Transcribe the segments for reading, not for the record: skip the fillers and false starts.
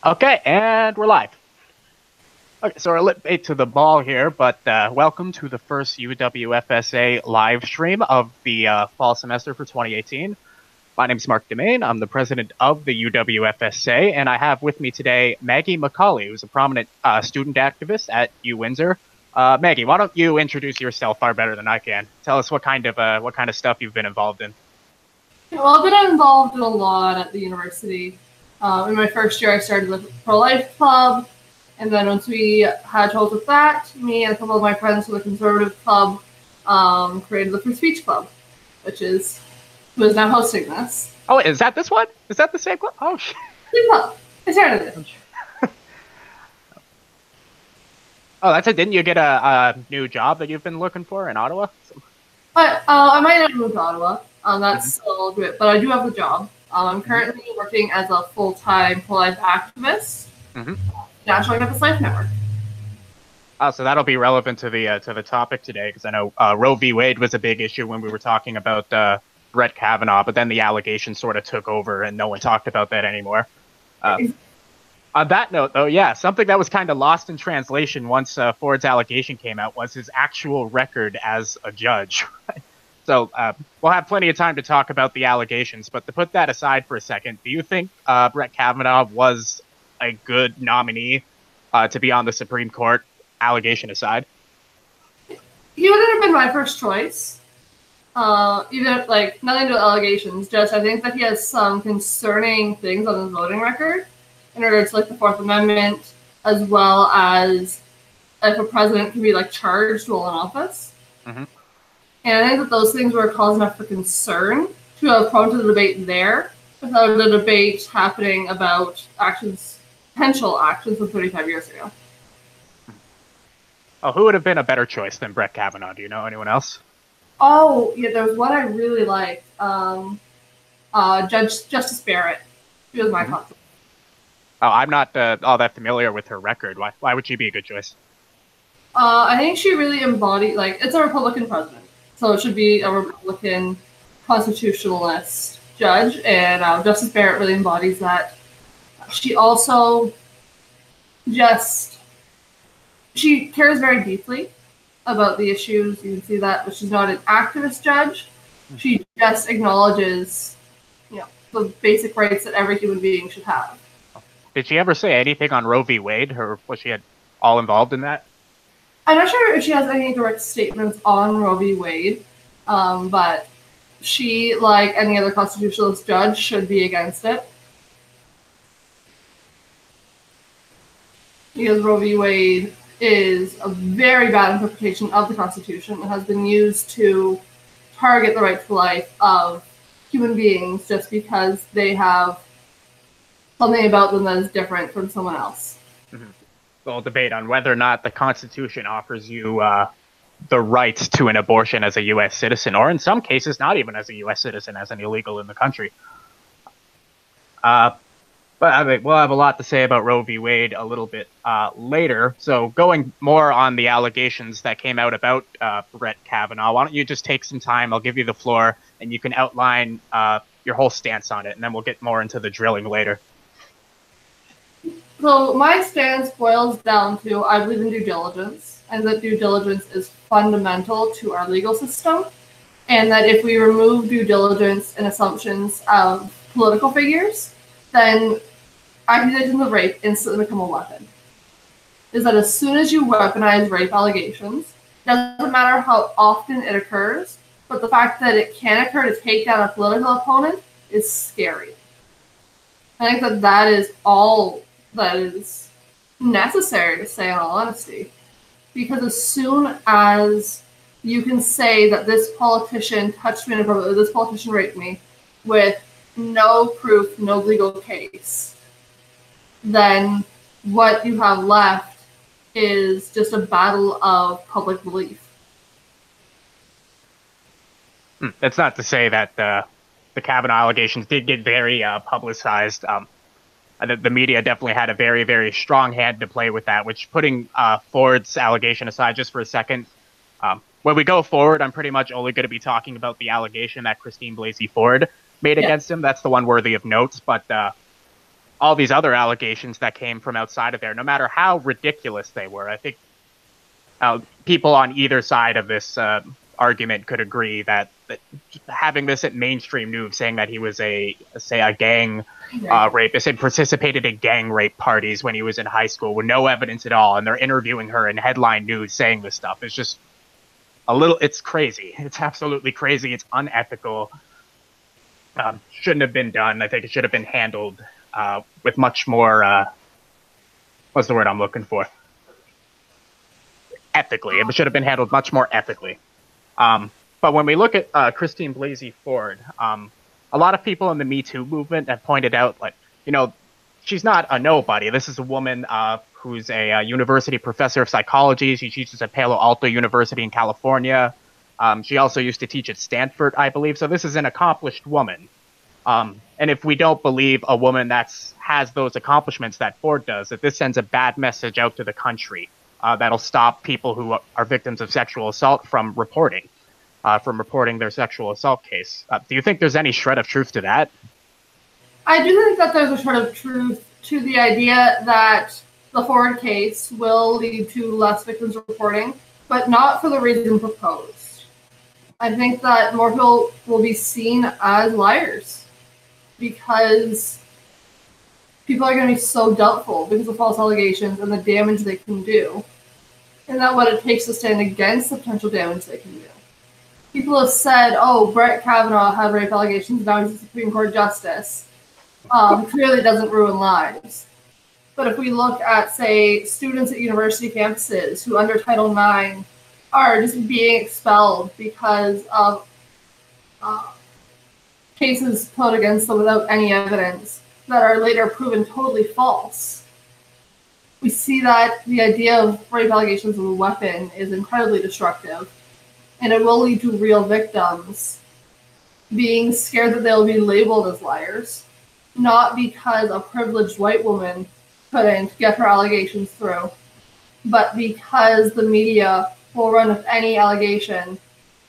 Okay, and we're live. Okay, so we're a little late to the ball here, but welcome to the first UWFSA live stream of the fall semester for 2018. My name is Mark Demain. I'm the president of the UWFSA, and I have with me today Maggie McCauley, who's a prominent student activist at UWindsor. Maggie, why don't you introduce yourself far better than I can? Tell us what kind of stuff you've been involved in. Well, I've been involved in a lot at the university. In my first year, I started with the pro-life club, and then once we had trouble with that, me and a couple of my friends from the conservative club created the free speech club, who is now hosting this. Oh, is that this one? Is that the same club? Oh, shit. I started it. Oh, that's it. Didn't you get a new job that you've been looking for in Ottawa? I might not move to Ottawa. That's still good, but I do have the job. I'm currently working as a full-time pro-life activist, National Campus Life Network. So that'll be relevant to the topic today, because I know Roe v. Wade was a big issue when we were talking about Brett Kavanaugh, but then the allegations sort of took over, and no one talked about that anymore. On that note, though, yeah, something that was kind of lost in translation once Ford's allegation came out was his actual record as a judge. So we'll have plenty of time to talk about the allegations, but to put that aside for a second, do you think Brett Kavanaugh was a good nominee to be on the Supreme Court, allegation aside? He wouldn't have been my first choice. Even like nothing to do with allegations, just I think that he has some concerning things on his voting record in regards to like the Fourth Amendment, as well as if a president can be like charged while in office. And I think that those things were cause enough for concern to have prone to the debate there, without the debate happening about potential actions from 35 years ago. Oh, who would have been a better choice than Brett Kavanaugh? Do you know anyone else? Oh, yeah, there was one I really liked. Justice Barrett. She was my top choice. Oh, I'm not all that familiar with her record. Why would she be a good choice? I think she really embodied, it's a Republican president. So it should be a Republican constitutionalist judge, and Justice Barrett really embodies that. She also she cares very deeply about the issues. You can see that, but she's not an activist judge. She just acknowledges, the basic rights that every human being should have. Did she ever say anything on Roe v. Wade, or was she all involved in that? I'm not sure if she has any direct statements on Roe v. Wade, but she, like any other constitutionalist judge, should be against it. Because Roe v. Wade is a very bad interpretation of the Constitution. It has been used to target the right to life of human beings just because they have something about them that is different from someone else. Well, debate on whether or not the Constitution offers you the right to an abortion as a U.S. citizen, or in some cases, not even as a U.S. citizen, as an illegal in the country. But I mean, we'll have a lot to say about Roe v. Wade a little bit later. So going more on the allegations that came out about Brett Kavanaugh, why don't you just take some time? I'll give you the floor, and you can outline your whole stance on it, and then we'll get more into the drilling later. So my stance boils down to I believe in due diligence, and that due diligence is fundamental to our legal system, and that if we remove due diligence and assumptions of political figures, then accusations of rape instantly become a weapon. Is that as soon as you weaponize rape allegations, doesn't matter how often it occurs, but the fact that it can occur to take down a political opponent is scary. I think that is all that is necessary to say in all honesty. Because as soon as you can say that this politician touched me inappropriately, this politician raped me, with no proof, no legal case, then what you have left is just a battle of public belief. That's not to say that the Kavanaugh allegations did get very publicized. The media definitely had a very, very strong hand to play with that, which, putting Ford's allegation aside just for a second, when we go forward, I'm pretty much only going to be talking about the allegation that Christine Blasey Ford made against him. That's the one worthy of note. But all these other allegations that came from outside of there, no matter how ridiculous they were. I think people on either side of this argument could agree that having this at mainstream news saying that he was a gang rapist and participated in gang rape parties when he was in high school with no evidence at all, and they're interviewing her in headline news saying this stuff is just it's crazy. It's absolutely crazy. It's unethical. Shouldn't have been done. I think it should have been handled with much more what's the word I'm looking for? Ethically. It should have been handled much more ethically. But when we look at Christine Blasey Ford, a lot of people in the Me Too movement have pointed out, like, she's not a nobody. This is a woman who's a university professor of psychology. She teaches at Palo Alto University in California. She also used to teach at Stanford, I believe. So this is an accomplished woman. And if we don't believe a woman that has those accomplishments that Ford does, that this sends a bad message out to the country that'll stop people who are victims of sexual assault from reporting their sexual assault case. Do you think there's any shred of truth to that? I do think that there's a shred of truth to the idea that the Ford case will lead to less victims reporting, but not for the reason proposed. I think that more people will be seen as liars because people are going to be so doubtful because of false allegations and the damage they can do, and that what it takes to stand against the potential damage they can do. People have said, oh, Brett Kavanaugh had rape allegations, now he's a Supreme Court justice. Clearly doesn't ruin lives. But if we look at, say, students at university campuses who under Title IX are just being expelled because of cases put against them without any evidence that are later proven totally false, we see that the idea of rape allegations of a weapon is incredibly destructive, and it will lead to real victims being scared that they'll be labeled as liars, not because a privileged white woman couldn't get her allegations through, but because the media will run with any allegation,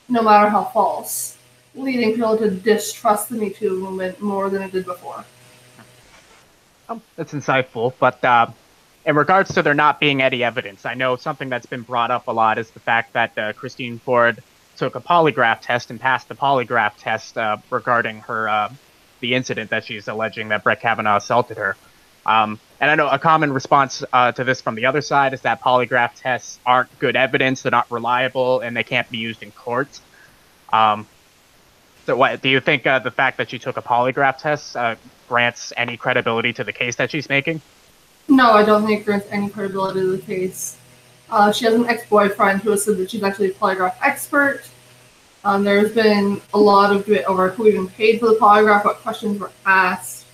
no matter how false, leading people to distrust the Me Too movement more than it did before. That's insightful, but in regards to there not being any evidence, I know something that's been brought up a lot is the fact that Christine Ford took a polygraph test and passed the polygraph test regarding her the incident that she's alleging that Brett Kavanaugh assaulted her. And I know a common response to this from the other side is that polygraph tests aren't good evidence, they're not reliable, and they can't be used in court. So what do you think the fact that she took a polygraph test grants any credibility to the case that she's making? No, I don't think it grants any credibility to the case. She has an ex-boyfriend who has said that she's actually a polygraph expert. There's been a lot of debate over who even paid for the polygraph, what questions were asked.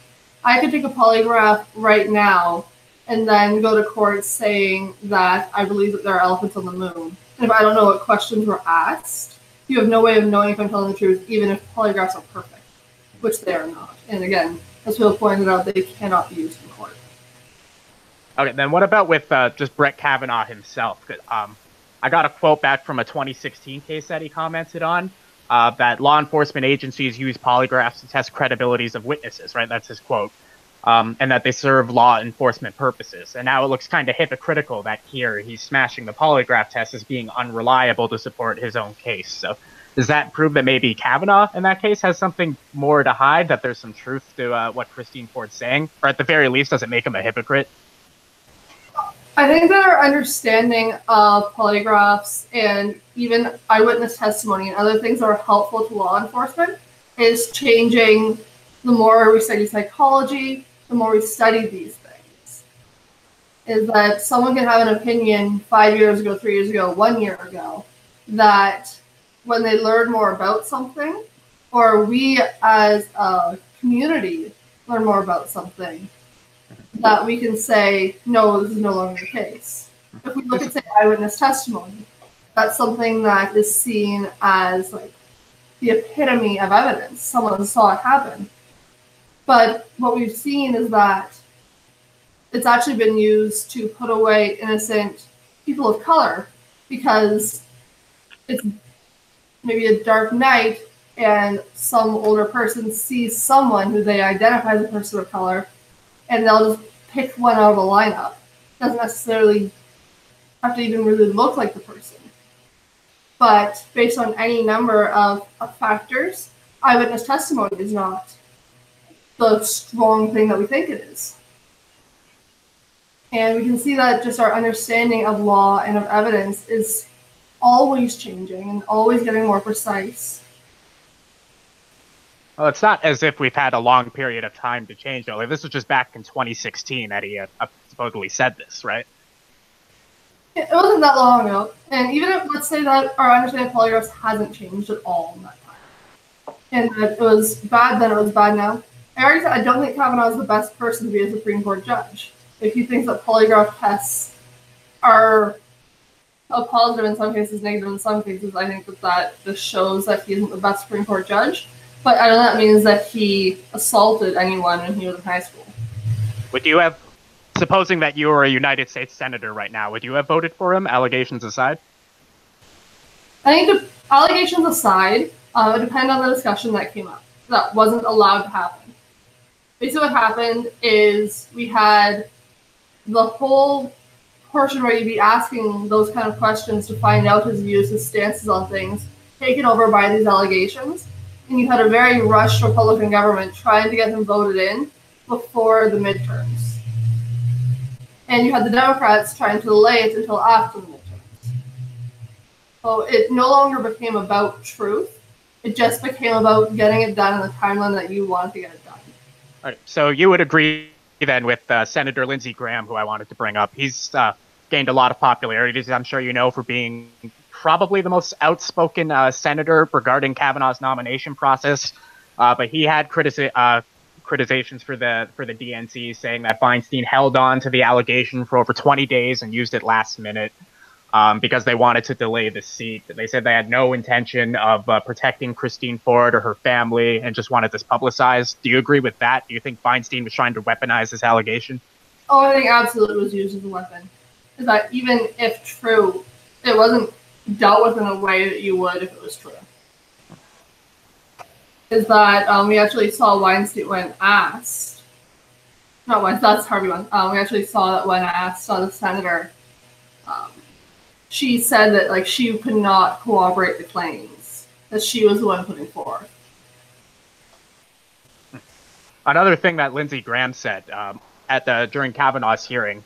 I could take a polygraph right now and then go to court saying that I believe that there are elephants on the moon. And if I don't know what questions were asked, you have no way of knowing if I'm telling the truth, even if polygraphs are perfect, which they are not. And again, as Phil pointed out, they cannot be used in court. Okay, then what about with just Brett Kavanaugh himself? I got a quote back from a 2016 case that he commented on, that law enforcement agencies use polygraphs to test credibilities of witnesses, right? That's his quote. And that they serve law enforcement purposes. And now it looks kind of hypocritical that here he's smashing the polygraph test as being unreliable to support his own case. So does that prove that maybe Kavanaugh in that case has something more to hide, that there's some truth to what Christine Ford's saying? Or at the very least, does it make him a hypocrite? I think that our understanding of polygraphs and even eyewitness testimony and other things that are helpful to law enforcement is changing the more we study psychology, the more we study these things. Is that someone can have an opinion 5 years ago, 3 years ago, 1 year ago, that when they learn more about something, or we as a community learn more about something, that we can say, no, this is no longer the case. If we look at, say, eyewitness testimony, that's something that is seen as like the epitome of evidence. Someone saw it happen. But what we've seen is that it's actually been used to put away innocent people of color because it's maybe a dark night and some older person sees someone who they identify as a person of color, and they'll just pick one out of a lineup. Doesn't necessarily have to even really look like the person. But based on any number of factors, eyewitness testimony is not the strong thing that we think it is. And we can see that just our understanding of law and of evidence is always changing and always getting more precise. Well, it's not as if we've had a long period of time to change, though. Like, this was just back in 2016 that he supposedly said this, right? It wasn't that long ago. And even if, let's say that our understanding of polygraphs hasn't changed at all in that time, and that it was bad then, it was bad now. I already said I don't think Kavanaugh is the best person to be a Supreme Court judge. If he thinks that polygraph tests are a positive in some cases, negative in some cases, I think that just shows that he isn't the best Supreme Court judge. But I know that means that he assaulted anyone when he was in high school. Would you have, supposing that you were a United States Senator right now, would you have voted for him, allegations aside? I think allegations aside, it depends on the discussion that came up. That wasn't allowed to happen. Basically what happened is we had the whole portion where you'd be asking those kind of questions to find out his views, his stances on things, taken over by these allegations. And you had a very rushed Republican government trying to get him voted in before the midterms. And you had the Democrats trying to delay it until after the midterms. So it no longer became about truth. It just became about getting it done in the timeline that you wanted to get it done. All right, so you would agree then with Senator Lindsey Graham, who I wanted to bring up. He's gained a lot of popularity, as I'm sure you know, for being probably the most outspoken senator regarding Kavanaugh's nomination process. But he had critications for the DNC, saying that Feinstein held on to the allegation for over 20 days and used it last minute because they wanted to delay the seat. They said they had no intention of protecting Christine Ford or her family and just wanted this publicized. Do you agree with that? Do you think Feinstein was trying to weaponize this allegation? Oh, I think absolutely it was used as a weapon. Is that even if true, it wasn't dealt with in a way that you would if it was true. Is that we actually saw Weinstein when asked, not Weinstein, that's Harvey Weinstein. We actually saw that when asked the senator, she said that like she could not corroborate the claims that she was the one putting forth. Another thing that Lindsey Graham said during Kavanaugh's hearing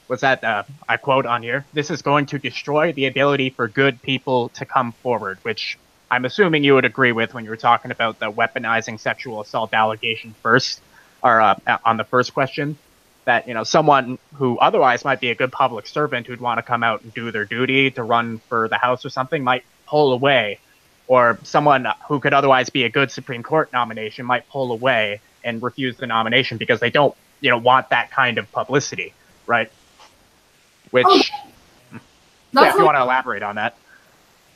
was that, I quote on here, "This is going to destroy the ability for good people to come forward," which I'm assuming you would agree with when you were talking about the weaponizing sexual assault allegation first, or on the first question, that, you know, someone who otherwise might be a good public servant who'd want to come out and do their duty to run for the House or something might pull away, or someone who could otherwise be a good Supreme Court nomination might pull away and refuse the nomination because they don't, you know, want that kind of publicity, right? Which, if you want to elaborate on that.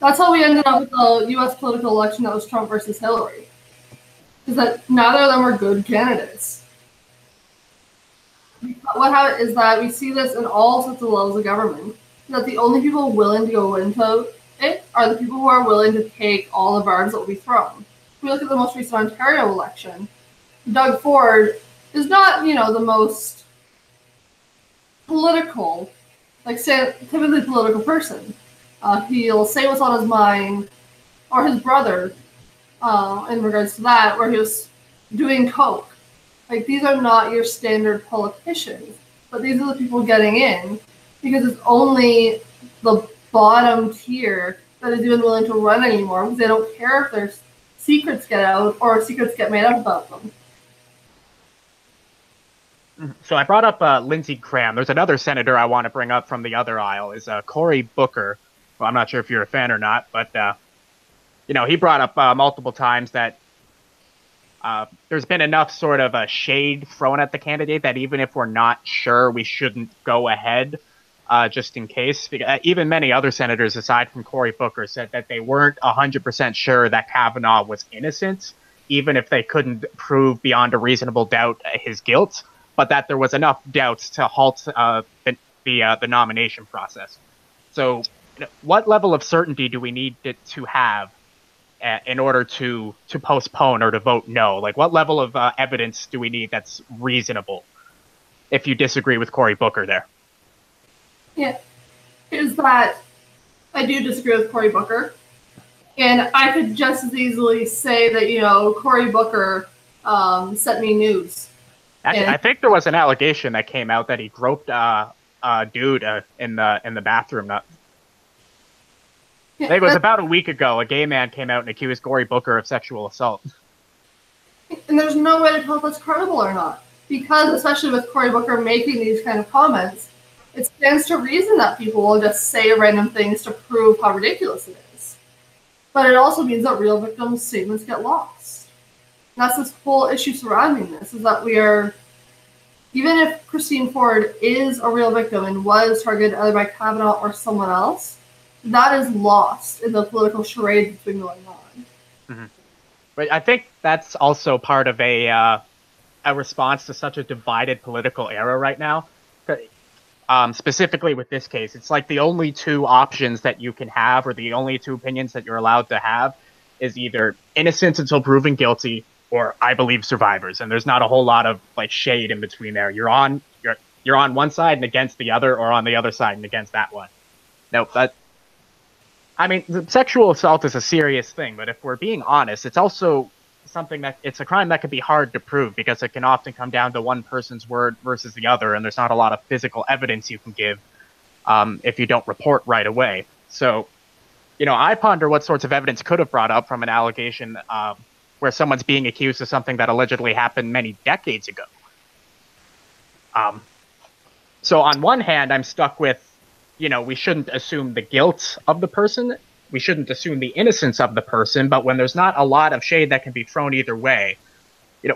That's how we ended up with the U.S. political election that was Trump versus Hillary. Is that neither of them were good candidates. What happened is that we see this in all sorts of levels of government, that the only people willing to go into it are the people who are willing to take all the barbs that will be thrown. If we look at the most recent Ontario election, Doug Ford is not, you know, the most political, like typically political person. He'll say what's on his mind, or his brother, in regards to that, where he was doing coke. Like, these are not your standard politicians, but these are the people getting in because it's only the bottom tier that is even willing to run anymore because they don't care if their secrets get out or secrets get made up about them. So I brought up Lindsey Graham. There's another senator I want to bring up from the other aisle, is Cory Booker. Well, I'm not sure if you're a fan or not, but you know, he brought up multiple times that there's been enough sort of a shade thrown at the candidate that even if we're not sure, we shouldn't go ahead just in case. Even many other senators, aside from Cory Booker, said that they weren't 100% sure that Kavanaugh was innocent, even if they couldn't prove beyond a reasonable doubt his guilt, but that there was enough doubts to halt the nomination process. So what level of certainty do we need to have in order to postpone or to vote no? Like, what level of evidence do we need that's reasonable? if you disagree with Cory Booker there. Yeah, is that I do disagree with Cory Booker. And I could just as easily say that, Cory Booker sent me news. Actually, And I think there was an allegation that came out that he groped a dude in the bathroom. I think it was about a week ago. A gay man came out and accused Cory Booker of sexual assault. And there's no way to tell if that's credible or not. Because, especially with Cory Booker making these kind of comments, it stands to reason that people will just say random things to prove how ridiculous it is. But it also means that real victims' statements get lost. And that's this whole issue surrounding this, is that we are, even if Christine Ford is a real victim and was targeted either by Kavanaugh or someone else, that is lost in the political charade that's been going on. Mm-hmm. But I think that's also part of a response to such a divided political era right now. Specifically with this case, it's like the only two options that you can have, or the only two opinions that you're allowed to have, is either innocent until proven guilty, or I believe survivors. And there's not a whole lot of like shade in between there. You're on one side and against the other, or on the other side and against that one. No, sexual assault is a serious thing, but if we're being honest, it's also it's a crime that can be hard to prove, because it can often come down to one person's word versus the other, and there's not a lot of physical evidence you can give if you don't report right away. So, I ponder what sorts of evidence could have brought up from an allegation where someone's being accused of something that allegedly happened many decades ago. So on one hand, I'm stuck with, we shouldn't assume the guilt of the person. We shouldn't assume the innocence of the person, but when there's not a lot of shade that can be thrown either way,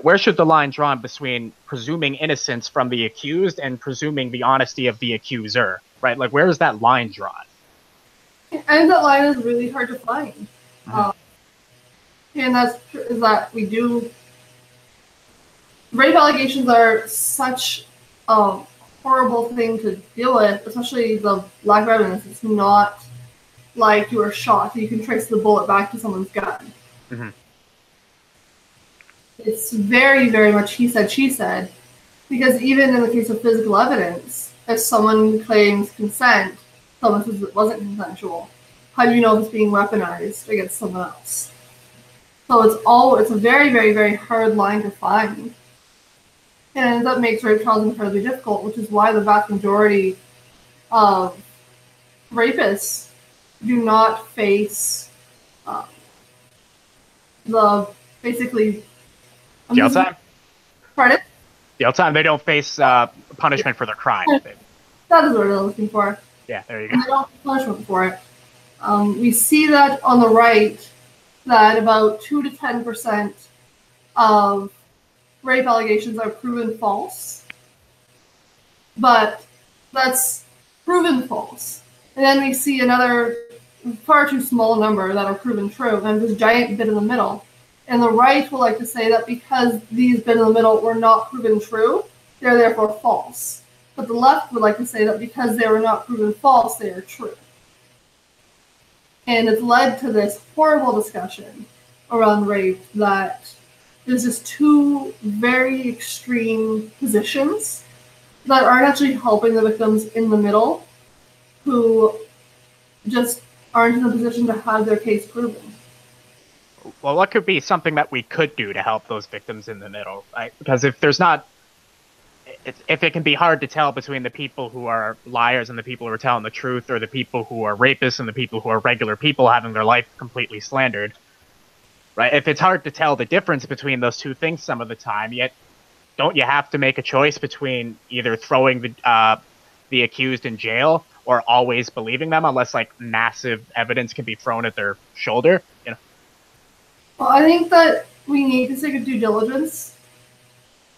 where should the line drawn between presuming innocence from the accused and presuming the honesty of the accuser, right? Like, where is that line drawn? And that line is really hard to find. Mm-hmm. And is that we do. Rape allegations are such a horrible thing to deal with, especially the lack of evidence. It's not like you were shot, you can trace the bullet back to someone's gun. Mm-hmm. It's very, very much he said, she said, because even in the case of physical evidence, if someone claims consent, someone says it wasn't consensual, how do you know if it's being weaponized against someone else? So it's a very, very, very hard line to find. And that makes rape trials incredibly difficult, which is why the vast majority of rapists do not face basically jail time. Pardon? Jail time. They don't face punishment for their crime. That is what they're looking for. Yeah, there you go. They don't have punishment for it. We see that on the right, that about 2 to 10% of rape allegations are proven false, but that's proven false. And then we see another far too small number that are proven true, and this giant bit in the middle. And the right will like to say that because these bit in the middle were not proven true, they're therefore false. But the left would like to say that because they were not proven false, they are true. And it's led to this horrible discussion around rape that there's just two very extreme positions that aren't actually helping the victims in the middle, who just aren't in a position to have their case proven. Well, what could be something that we could do to help those victims in the middle? Right? Because if it can be hard to tell between the people who are liars and the people who are telling the truth, or the people who are rapists and the people who are regular people having their life completely slandered, right? If it's hard to tell the difference between those two things some of the time, yet don't you have to make a choice between either throwing the accused in jail or always believing them, unless like massive evidence can be thrown at their shoulder? Well, I think that we need to take a due diligence.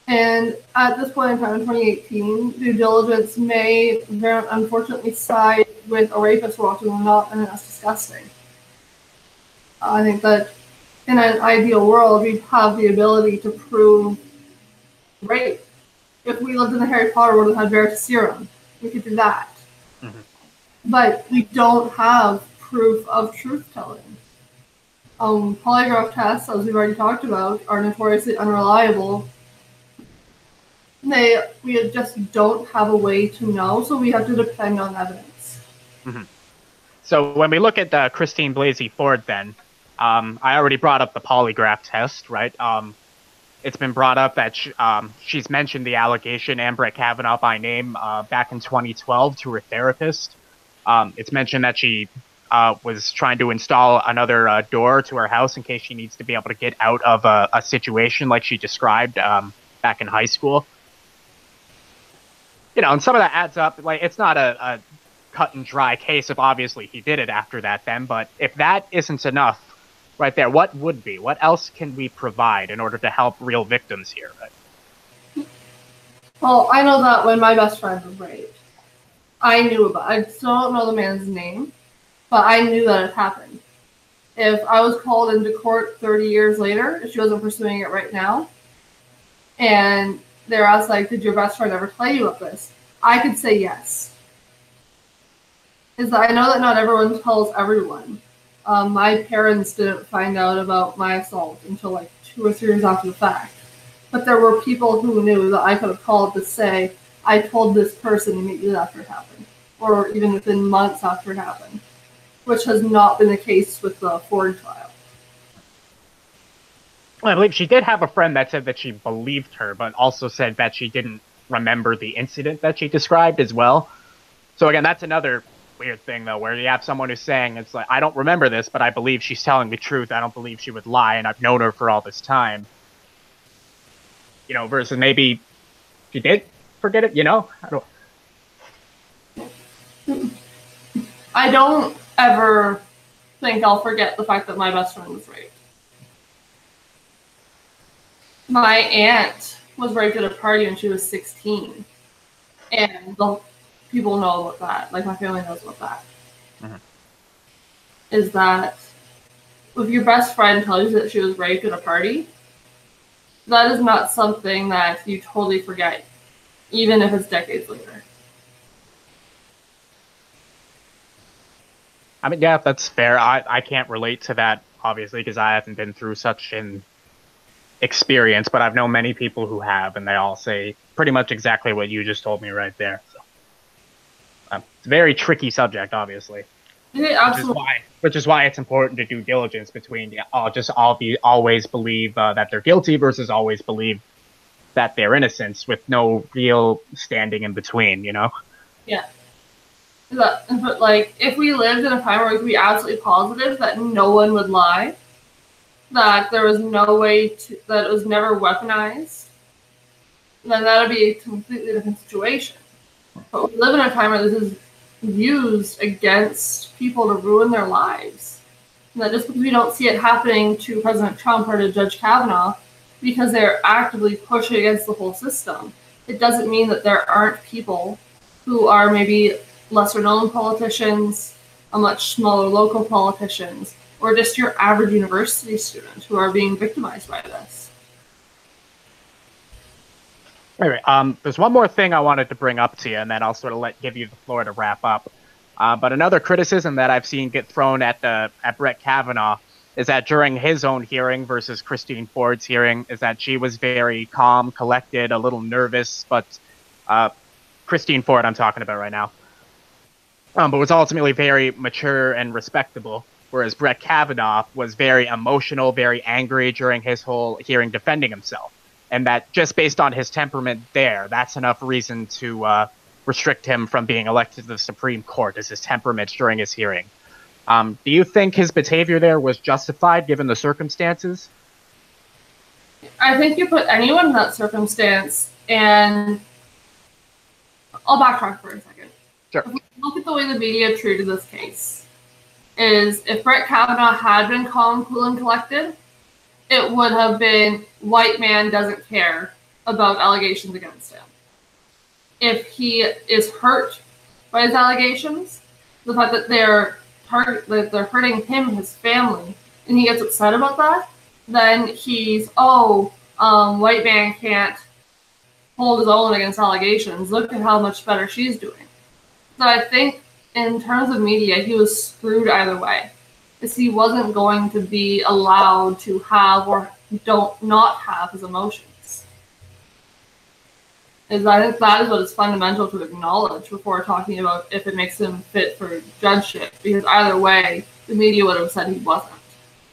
And at this point in time in 2018, due diligence may very unfortunately side with a rapist more often than not, and that's disgusting. I think that in an ideal world, we'd have the ability to prove rape. If we lived in the Harry Potter world and had Veritaserum, we could do that. Mm-hmm. But we don't have proof of truth-telling. Polygraph tests, as we've already talked about, are notoriously unreliable. We just don't have a way to know, so we have to depend on evidence. Mm-hmm. So when we look at Christine Blasey Ford, then I already brought up the polygraph test, right? It's been brought up that she's mentioned the allegation and Brett Kavanaugh by name back in 2012 to her therapist. It's mentioned that she was trying to install another door to her house in case she needs to be able to get out of a situation like she described back in high school. And some of that adds up. Like, it's not a cut and dry case of obviously he did it after that then, but if that isn't enough right there, what would be? What else can we provide in order to help real victims here? Well, I know that when my best friend was raped, I still don't know the man's name, but I knew that it happened. If I was called into court 30 years later, if she wasn't pursuing it right now, and they're asked, like, did your best friend ever tell you of this? I could say yes. Is that I know that not everyone tells everyone. My parents didn't find out about my assault until like 2 or 3 years after the fact. But there were people who knew that I could have called to say, I told this person immediately after it happened, or even within months after it happened, which has not been the case with the Ford trial. Well, I believe she did have a friend that said that she believed her, but also said that she didn't remember the incident that she described as well. So again, that's another weird thing, though, where you have someone who's saying, it's like, I don't remember this, but I believe she's telling the truth. I don't believe she would lie, and I've known her for all this time. Versus maybe she did forget it, I don't ever think I'll forget the fact that my best friend was raped. My aunt was raped at a party when she was 16. And the people know about that. Like, my family knows about that. Mm-hmm. Is that if your best friend tells you that she was raped at a party, that is not something that you totally forget, even if it's decades later. I mean, yeah, that's fair. I can't relate to that, obviously, because I haven't been through such an experience, but I've known many people who have, and they all say pretty much exactly what you just told me right there. So, it's a very tricky subject, obviously. Yeah, absolutely. Which is why it's important to do diligence between always believe that they're guilty versus always believe that they're innocent, with no real standing in between. Yeah. But like, if we lived in a time where we could be absolutely positive that no one would lie, that there was no way that it was never weaponized, then that would be a completely different situation. But we live in a time where this is used against people to ruin their lives. And that just because we don't see it happening to President Trump or to Judge Kavanaugh, because they're actively pushing against the whole system, it doesn't mean that there aren't people who are maybe lesser known politicians, a much smaller local politicians, or just your average university student who are being victimized by this. Anyway, there's one more thing I wanted to bring up to you, and then I'll sort of give you the floor to wrap up. But another criticism that I've seen get thrown at Brett Kavanaugh is that during his own hearing versus Christine Ford's hearing, is that she was very calm, collected, a little nervous, but Christine Ford I'm talking about right now, but was ultimately very mature and respectable, whereas Brett Kavanaugh was very emotional, very angry during his whole hearing defending himself. And that just based on his temperament there, that's enough reason to restrict him from being elected to the Supreme Court, as his temperament during his hearing. Do you think his behavior there was justified given the circumstances? I think you put anyone in that circumstance, and I'll backtrack for a second. Sure. If we look at the way the media treated this case, is if Brett Kavanaugh had been calm, cool, and collected, it would have been white man doesn't care about allegations against him. If he is hurt by his allegations, the fact that they're hurting him and his family, and he gets upset about that, then he's, white man can't hold his own against allegations. Look at how much better she's doing. So I think in terms of media, he was screwed either way. Because he wasn't going to be allowed to have or not have his emotions. I think that is what is fundamental to acknowledge before talking about if it makes him fit for judgeship. Because either way, the media would have said he wasn't.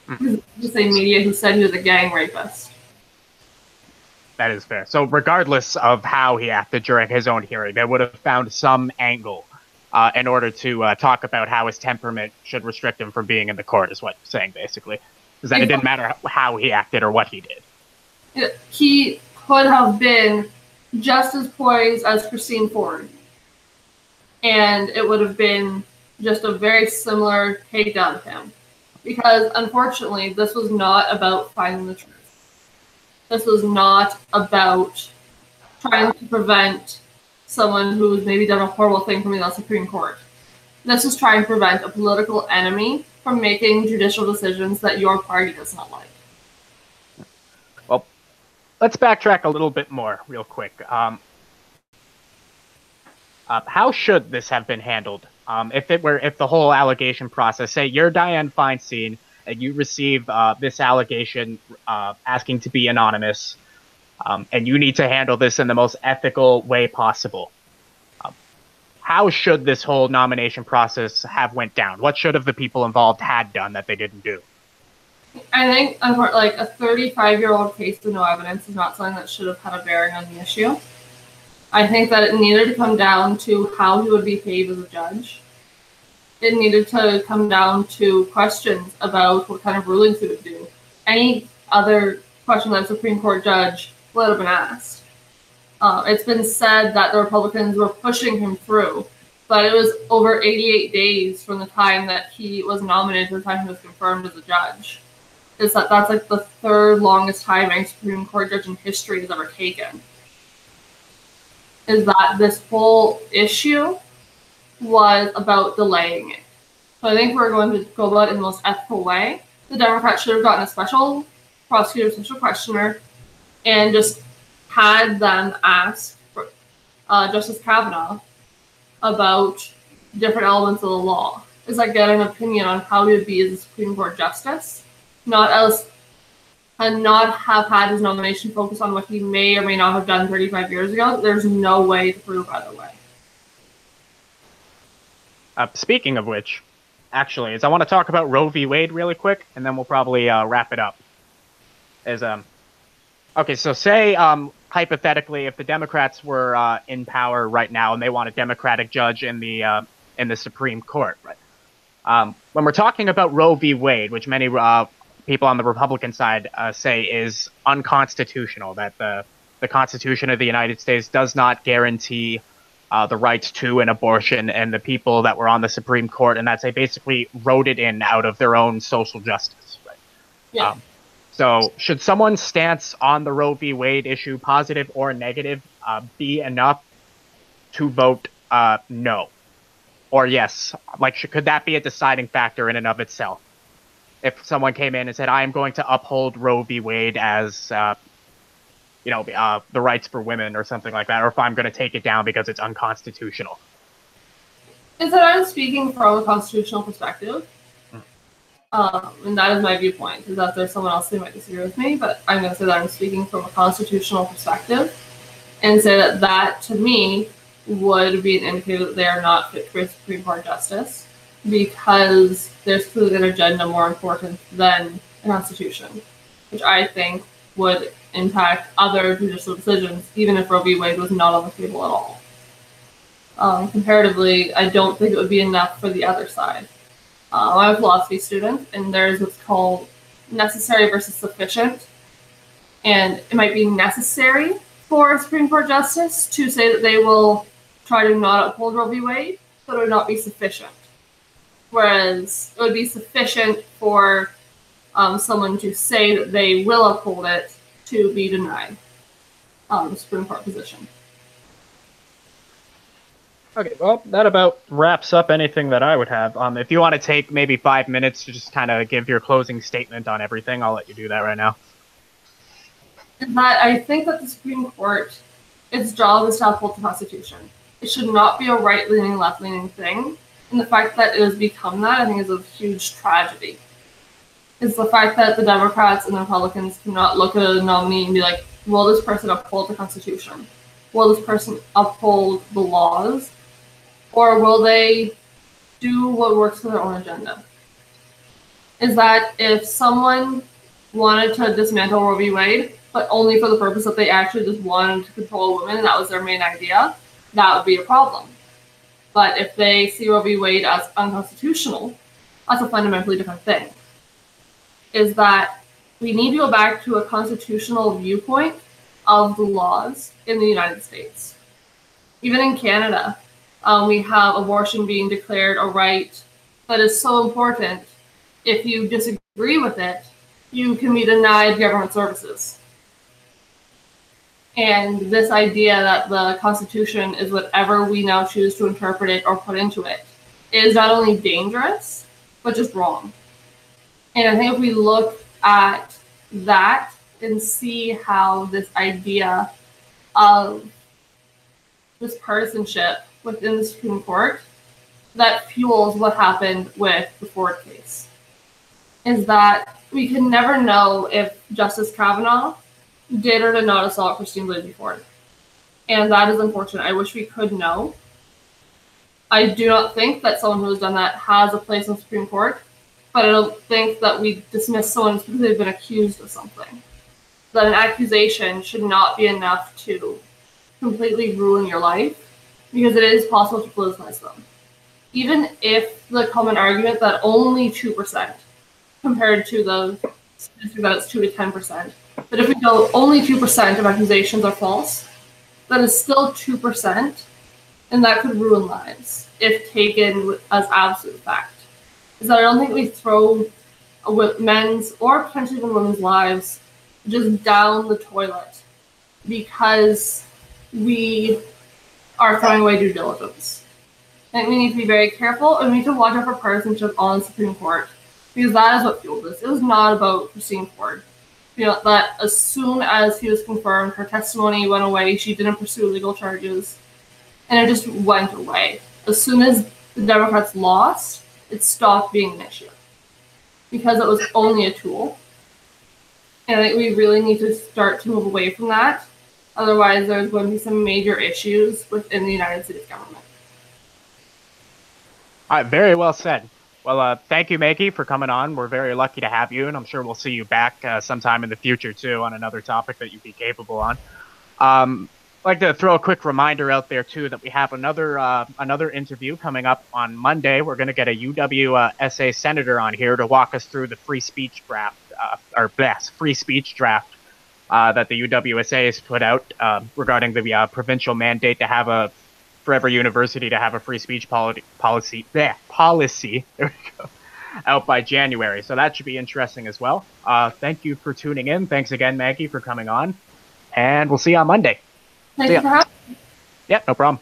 Because it's the same media who said he was a gang rapist. That is fair. So regardless of how he acted during his own hearing, they would have found some angle in order to talk about how his temperament should restrict him from being in the court, is what you're saying, basically. Because then it didn't matter how he acted or what he did. He could have been just as poised as Christine Ford. And it would have been just a very similar takedown of him. Because, unfortunately, this was not about finding the truth. This was not about trying to prevent someone who's maybe done a horrible thing from the Supreme Court. This was trying to prevent a political enemy from making judicial decisions that your party does not like. Well, let's backtrack a little bit more real quick. How should this have been handled? If the whole allegation process, say you're Dianne Feinstein and you receive this allegation asking to be anonymous, and you need to handle this in the most ethical way possible. How should this whole nomination process have went down? What should have the people involved had done that they didn't do? I think like a 35-year-old case with no evidence is not something that should have had a bearing on the issue. I think that it needed to come down to how he would behave as a judge. It needed to come down to questions about what kind of rulings he would do. Any other question that a Supreme Court judge would have been asked. It's been said that the Republicans were pushing him through, but it was over 88 days from the time that he was nominated to the time he was confirmed as a judge. That's like the third longest time any Supreme Court judge in history has ever taken. Is that this whole issue was about delaying it. So I think we're going to go about it in the most ethical way. The Democrats should have gotten a special prosecutor, special questioner, and just had them ask Justice Kavanaugh about different elements of the law. It's like get an opinion on how he would be as a Supreme Court justice, not have had his nomination focus on what he may or may not have done 35 years ago. There's no way to prove either way. Speaking of which, actually, I want to talk about Roe v. Wade really quick, and then we'll probably wrap it up. Okay, so say hypothetically, if the Democrats were in power right now and they want a Democratic judge in the Supreme Court, right? When we're talking about Roe v. Wade, which many people on the Republican side say is unconstitutional, that the Constitution of the United States does not guarantee the rights to an abortion, and the people that were on the Supreme Court and that they basically wrote it in out of their own social justice, right? Yeah. So should someone's stance on the Roe v. Wade issue, positive or negative, be enough to vote no or yes? Like, could that be a deciding factor in and of itself? If someone came in and said, I am going to uphold Roe v. Wade as, the rights for women or something like that, or if I'm going to take it down because it's unconstitutional. Is that I'm speaking from a constitutional perspective. And that is my viewpoint, is that there's someone else who might disagree with me, but I'm going to say that I'm speaking from a constitutional perspective and say that to me would be an indicator that they are not fit for Supreme Court justice, because there's clearly an agenda more important than the Constitution, which I think would impact other judicial decisions, even if Roe v. Wade was not on the table at all. Comparatively, I don't think it would be enough for the other side. I'm a philosophy student, and there's what's called necessary versus sufficient. And it might be necessary for a Supreme Court justice to say that they will try to not uphold Roe v. Wade, but it would not be sufficient. Whereas it would be sufficient for someone to say that they will uphold it to be denied the Supreme Court position. Okay, well, that about wraps up anything that I would have. If you want to take maybe 5 minutes to just kind of give your closing statement on everything, I'll let you do that right now. But I think that the Supreme Court, its job is to uphold the Constitution. It should not be a right-leaning, left-leaning thing. And the fact that it has become that, I think, is a huge tragedy. It's the fact that the Democrats and the Republicans cannot look at a nominee and be like, will this person uphold the Constitution? will this person uphold the laws, or will they do what works for their own agenda? Is that if someone wanted to dismantle Roe v. Wade, but only for the purpose that they actually just wanted to control women, and that was their main idea, that would be a problem. But if they see Roe v. Wade as unconstitutional, that's a fundamentally different thing. Is that we need to go back to a constitutional viewpoint of the laws in the United States. Even in Canada, we have abortion being declared a right that is so important. If you disagree with it, you can be denied government services. And this idea that the Constitution is whatever we now choose to interpret it or put into it is not only dangerous, but just wrong. And I think if we look at that and see how this idea of this partisanship within the Supreme Court that fuels what happened with the Ford case, is that we can never know if Justice Kavanaugh did or did not assault Christine Blasey Ford. And that is unfortunate. I wish we could know. I do not think that someone who has done that has a place in the Supreme Court, but I don't think that we dismiss someone because they've been accused of something. That an accusation should not be enough to completely ruin your life, because it is possible to politicize them. Even if the common argument that only 2%, compared to the statistic that it's 2 to 10%, but if we go only 2% of accusations are false, that is still 2%, and that could ruin lives if taken as absolute fact. Is that I don't think we throw men's or potentially even women's lives just down the toilet because we are throwing away due diligence. I think we need to be very careful, and we need to watch out for partisanship on the Supreme Court, because that is what fueled this. It was not about Christine Ford. You know, that as soon as he was confirmed, her testimony went away. She didn't pursue legal charges, and it just went away. As soon as the Democrats lost, it stopped being an issue because it was only a tool. And I think we really need to start to move away from that. Otherwise, there's going to be some major issues within the United States government. All right, very well said. Well, thank you, Maggie, for coming on. We're very lucky to have you, and I'm sure we'll see you back sometime in the future, too, on another topic that you'd be capable on. I'd like to throw a quick reminder out there, too, that we have another interview coming up on Monday. We're going to get a UWSA senator on here to walk us through the free speech draft, free speech draft that the UWSA has put out regarding the provincial mandate to have for every university to have a free speech policy there we go, out by January. So that should be interesting as well. Thank you for tuning in. Thanks again, Maggie, for coming on. And we'll see you on Monday. Thank you for having me. Yeah, no problem.